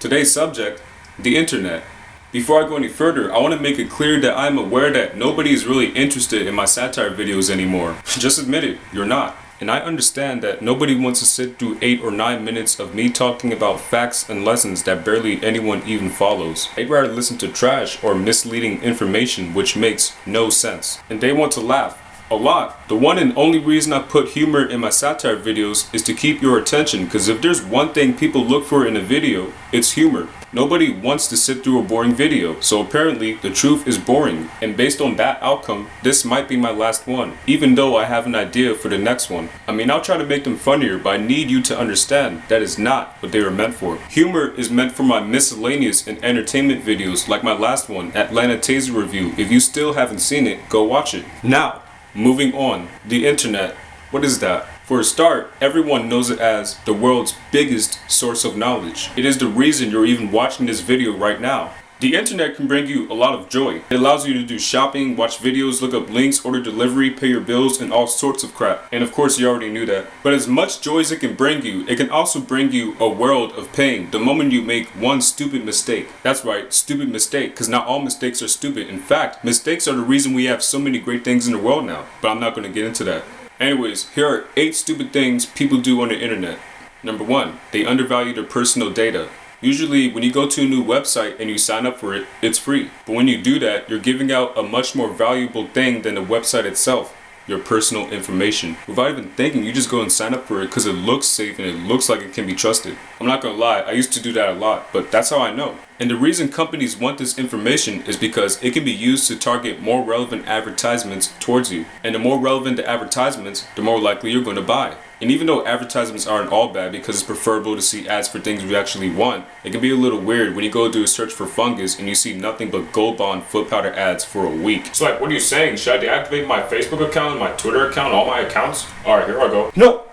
Today's subject, the internet. Before I go any further, I want to make it clear that I'm aware that nobody is really interested in my satire videos anymore. Just admit it, you're not. And I understand that nobody wants to sit through 8 or 9 minutes of me talking about facts and lessons that barely anyone even follows. They'd rather listen to trash or misleading information which makes no sense. And they want to laugh. A lot. The one and only reason I put humor in my satire videos is to keep your attention, because if there's one thing people look for in a video, it's humor. Nobody wants to sit through a boring video, so apparently the truth is boring. And based on that outcome, this might be my last one, even though I have an idea for the next one. I mean, I'll try to make them funnier, but I need you to understand that is not what they were meant for. Humor is meant for my miscellaneous and entertainment videos like my last one, Atlanta Taser Review. If you still haven't seen it, go watch it. Now, moving on, the internet. What is that? For a start, everyone knows it as the world's biggest source of knowledge. It is the reason you're even watching this video right now. The internet can bring you a lot of joy. It allows you to do shopping, watch videos, look up links, order delivery, pay your bills, and all sorts of crap. And of course you already knew that. But as much joy as it can bring you, it can also bring you a world of pain the moment you make one stupid mistake. That's right, stupid mistake, because not all mistakes are stupid. In fact, mistakes are the reason we have so many great things in the world now. But I'm not going to get into that. Anyways, here are 8 stupid things people do on the internet. Number 1, they undervalue their personal data. Usually, when you go to a new website and you sign up for it, it's free. But when you do that, you're giving out a much more valuable thing than the website itself, your personal information. Without even thinking, you just go and sign up for it because it looks safe and it looks like it can be trusted. I'm not gonna lie, I used to do that a lot, but that's how I know. And the reason companies want this information is because it can be used to target more relevant advertisements towards you. And the more relevant the advertisements, the more likely you're going to buy. And even though advertisements aren't all bad because it's preferable to see ads for things we actually want, it can be a little weird when you go do a search for fungus and you see nothing but Gold Bond foot powder ads for a week. So like, what are you saying? Should I deactivate my Facebook account, my Twitter account, all my accounts? Alright, here I go. No!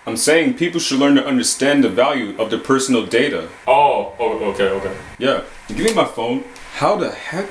I'm saying people should learn to understand the value of their personal data. Oh, okay. Yeah. Give me my phone. How the heck?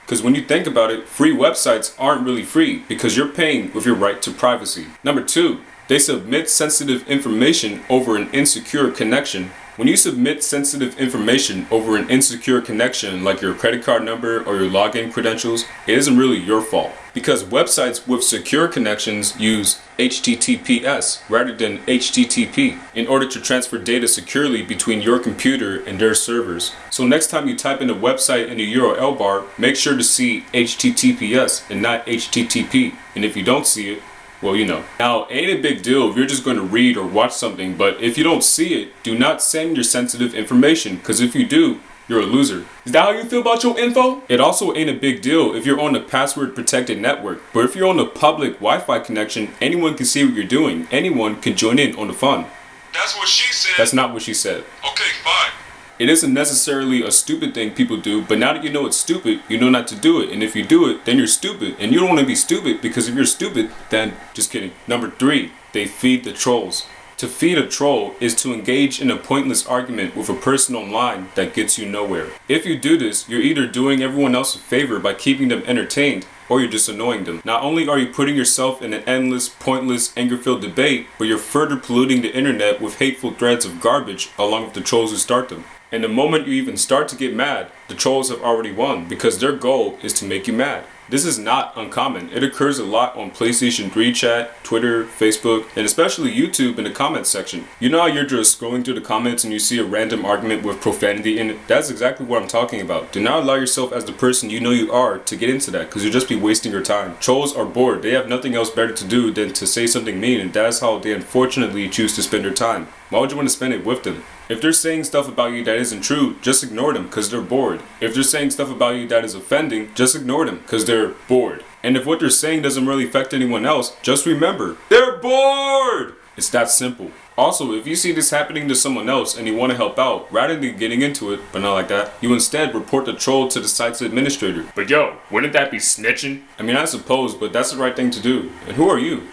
Because when you think about it, free websites aren't really free because you're paying with your right to privacy. Number 2, they submit sensitive information over an insecure connection. When you submit sensitive information over an insecure connection like your credit card number or your login credentials, it isn't really your fault. Because websites with secure connections use HTTPS rather than HTTP in order to transfer data securely between your computer and their servers. So next time you type in a website in the URL bar, make sure to see HTTPS and not HTTP. And if you don't see it, well, you know. Now, ain't a big deal if you're just going to read or watch something, but if you don't see it, do not send your sensitive information, because if you do, you're a loser. Is that how you feel about your info? It also ain't a big deal if you're on a password protected network, but if you're on a public Wi-Fi connection, anyone can see what you're doing. Anyone can join in on the fun. That's what she said. That's not what she said. Okay, fine. It isn't necessarily a stupid thing people do, but now that you know it's stupid, you know not to do it. And if you do it, then you're stupid. And you don't want to be stupid, because if you're stupid, then just kidding. Number 3, they feed the trolls. To feed a troll is to engage in a pointless argument with a person online that gets you nowhere. If you do this, you're either doing everyone else a favor by keeping them entertained, or you're just annoying them. Not only are you putting yourself in an endless, pointless, anger-filled debate, but you're further polluting the internet with hateful threads of garbage along with the trolls who start them. And the moment you even start to get mad, the trolls have already won because their goal is to make you mad. This is not uncommon. It occurs a lot on PlayStation 3 chat, Twitter, Facebook, and especially YouTube in the comments section. You know how you're just scrolling through the comments and you see a random argument with profanity in it? That's exactly what I'm talking about. Do not allow yourself as the person you know you are to get into that, because you'll just be wasting your time. Trolls are bored. They have nothing else better to do than to say something mean, and that's how they unfortunately choose to spend their time. Why would you want to spend it with them? If they're saying stuff about you that isn't true, just ignore them because they're bored. If they're saying stuff about you that is offending, just ignore them because they're bored. And if what they're saying doesn't really affect anyone else, just remember, they're bored! It's that simple. Also, if you see this happening to someone else and you want to help out, rather than getting into it, but not like that, you instead report the troll to the site's administrator. But yo, wouldn't that be snitching? I mean, I suppose, but that's the right thing to do. And who are you?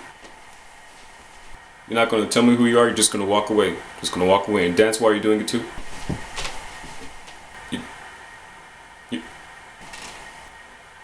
You're not going to tell me who you are, you're just going to walk away. Just going to walk away and dance while you're doing it too?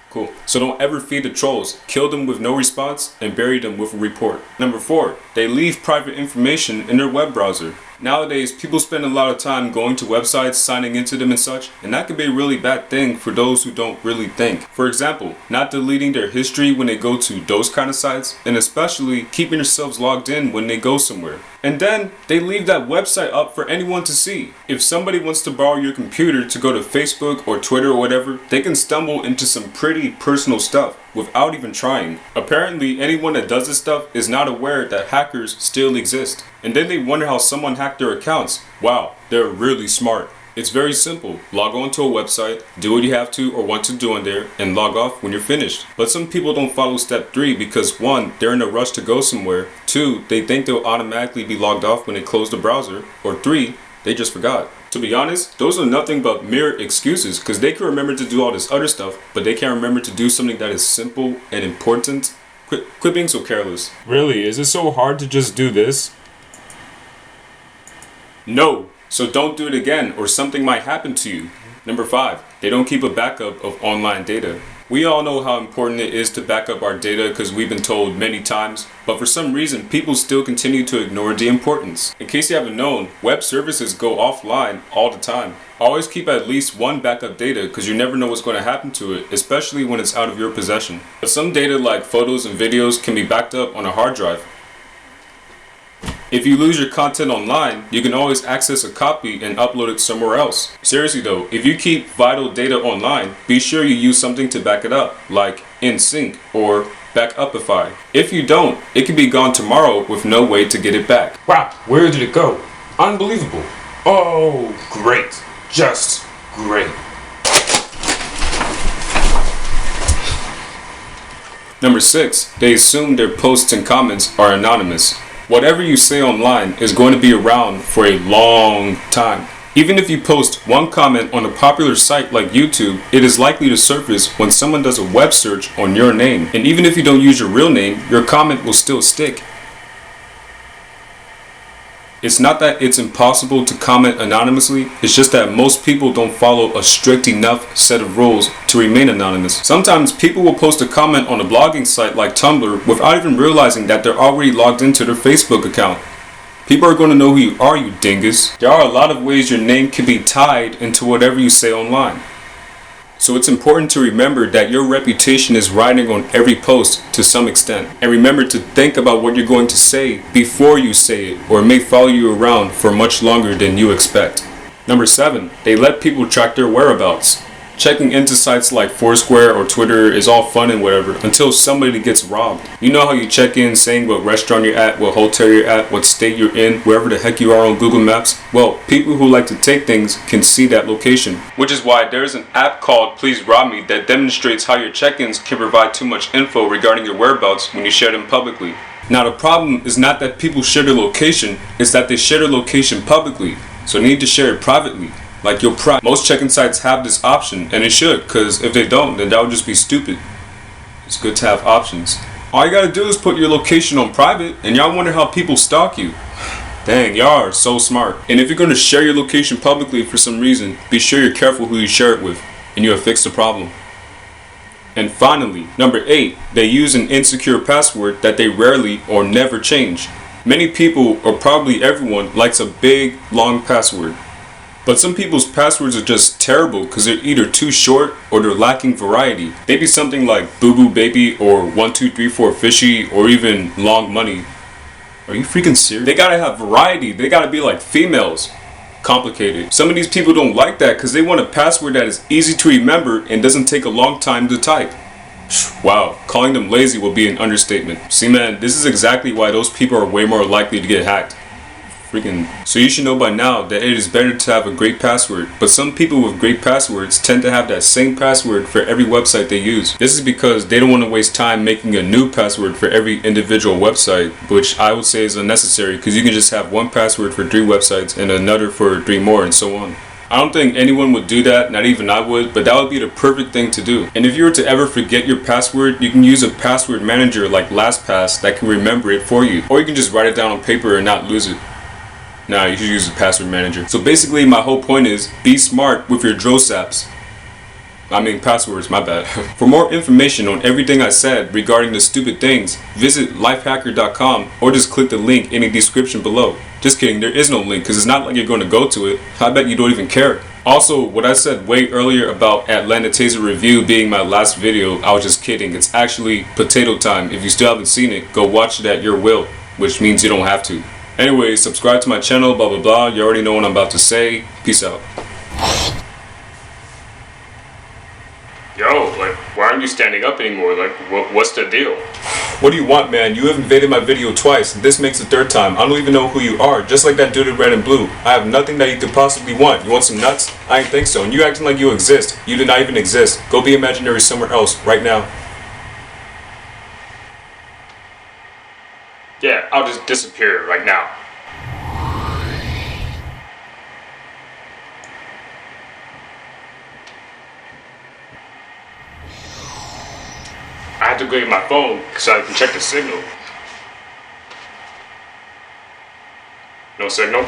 Cool. So don't ever feed the trolls. Kill them with no response and bury them with a report. Number 4, they leave private information in their web browser. Nowadays, people spend a lot of time going to websites, signing into them and such, and that can be a really bad thing for those who don't really think. For example, not deleting their history when they go to those kind of sites, and especially keeping themselves logged in when they go somewhere. And then, they leave that website up for anyone to see. If somebody wants to borrow your computer to go to Facebook or Twitter or whatever, they can stumble into some pretty personal stuff without even trying. Apparently, anyone that does this stuff is not aware that hackers still exist. And then they wonder how someone hacked their accounts. Wow, they're really smart. It's very simple. Log on to a website, do what you have to or want to do on there, and log off when you're finished. But some people don't follow step 3 because 1, they're in a rush to go somewhere, 2, they think they'll automatically be logged off when they close the browser, or 3, they just forgot. To be honest, those are nothing but mere excuses because they can remember to do all this other stuff, but they can't remember to do something that is simple and important. Quit being so careless. Really, is it so hard to just do this? No, so don't do it again or something might happen to you. Number 5, they don't keep a backup of online data. We all know how important it is to back up our data because we've been told many times, but for some reason people still continue to ignore the importance. In case you haven't known, web services go offline all the time. Always keep at least one backup data because you never know what's going to happen to it, especially when it's out of your possession. But some data like photos and videos can be backed up on a hard drive. If you lose your content online, you can always access a copy and upload it somewhere else. Seriously though, if you keep vital data online, be sure you use something to back it up, like InSync or Backupify. If you don't, it can be gone tomorrow with no way to get it back. Wow, where did it go? Unbelievable. Oh, great. Just great. Number 6, they assume their posts and comments are anonymous. Whatever you say online is going to be around for a long time. Even if you post one comment on a popular site like YouTube, it is likely to surface when someone does a web search on your name. And even if you don't use your real name, your comment will still stick. It's not that it's impossible to comment anonymously, it's just that most people don't follow a strict enough set of rules to remain anonymous. Sometimes people will post a comment on a blogging site like Tumblr without even realizing that they're already logged into their Facebook account. People are going to know who you are, you dingus. There are a lot of ways your name can be tied into whatever you say online. So it's important to remember that your reputation is riding on every post to some extent. And remember to think about what you're going to say before you say it, or it may follow you around for much longer than you expect. Number 7, they let people track their whereabouts. Checking into sites like Foursquare or Twitter is all fun and whatever until somebody gets robbed. You know how you check in saying what restaurant you're at, what hotel you're at, what state you're in, wherever the heck you are on Google Maps? Well, people who like to take things can see that location. Which is why there's an app called Please Rob Me that demonstrates how your check-ins can provide too much info regarding your whereabouts when you share them publicly. Now the problem is not that people share their location, it's that they share their location publicly. So they need to share it privately. Like your private. Most check-in sites have this option, and it should, because if they don't, then that would just be stupid. It's good to have options. All you gotta do is put your location on private, and y'all wonder how people stalk you. Dang, y'all are so smart. And if you're gonna share your location publicly for some reason, be sure you're careful who you share it with, and you'll fix the problem. And finally, number 8, they use an insecure password that they rarely or never change. Many people, or probably everyone, likes a big, long password. But some people's passwords are just terrible because they're either too short or they're lacking variety. Maybe something like Boo Boo Baby or 1234 Fishy or even Long Money. Are you freaking serious? They gotta have variety. They gotta be like females. Complicated. Some of these people don't like that because they want a password that is easy to remember and doesn't take a long time to type. Wow, calling them lazy will be an understatement. See man, this is exactly why those people are way more likely to get hacked. freaking. So you should know by now that it is better to have a great password, but some people with great passwords tend to have that same password for every website they use. This is because they don't want to waste time making a new password for every individual website, which I would say is unnecessary because you can just have one password for 3 websites and another for 3 more and so on. I don't think anyone would do that, not even I would, but that would be the perfect thing to do. And if you were to ever forget your password, you can use a password manager like LastPass that can remember it for you. Or you can just write it down on paper and not lose it. Nah, you should use a password manager. So basically my whole point is, be smart with your Dross apps. I mean passwords, my bad. For more information on everything I said regarding the stupid things, visit lifehacker.com or just click the link in the description below. Just kidding, there is no link because it's not like you're going to go to it. I bet you don't even care. Also, what I said way earlier about Atlanta Taser Review being my last video, I was just kidding. It's actually Potato Time. If you still haven't seen it, go watch it at your will, which means you don't have to. Anyway, subscribe to my channel, blah blah blah. You already know what I'm about to say. Peace out. Yo, like, why aren't you standing up anymore? Like, what's the deal? What do you want, man? You have invaded my video twice, and this makes the 3rd time. I don't even know who you are, just like that dude in red and blue. I have nothing that you could possibly want. You want some nuts? I ain't think so, and you acting like you exist. You do not even exist. Go be imaginary somewhere else, right now. Yeah, I'll just disappear right now. I have to go get my phone so I can check the signal. No signal?